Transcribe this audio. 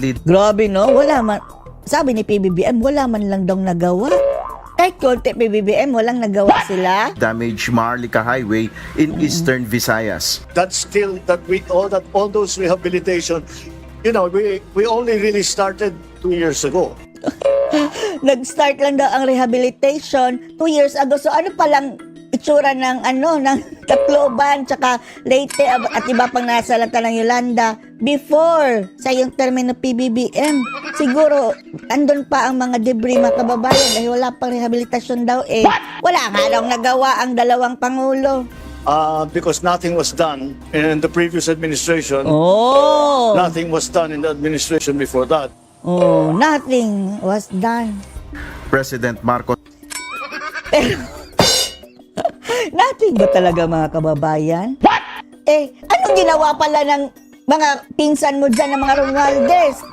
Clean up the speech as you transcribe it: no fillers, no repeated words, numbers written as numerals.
currently Grabe no, wala man. Sabi ni PBBM, wala man lang daw nagawa. Kahit konti PBBM, walang nagawa sila. damaged Maharlika Highway in Eastern Visayas. That's still all those rehabilitation. We only really started 2 years ago. Nag-start lang daw ang rehabilitation 2 years ago. So ano palang itsura ng ng Tacloban tsaka Leyte at iba pang nasalanta ng Yolanda before sa yung termino PBBM. Siguro andun pa ang mga debris mga kababayan dahil wala pang rehabilitasyon daw eh. Wala nga daw nagawa ang dalawang pangulo. Because nothing was done in the previous administration. Oh. Nothing was done in the administration before that. Oh, nothing was done. President Marcos Nothing ba talaga mga kababayan? Eh, anong ginawa pala ng mga pinsan mo dyan ng mga Romualdez?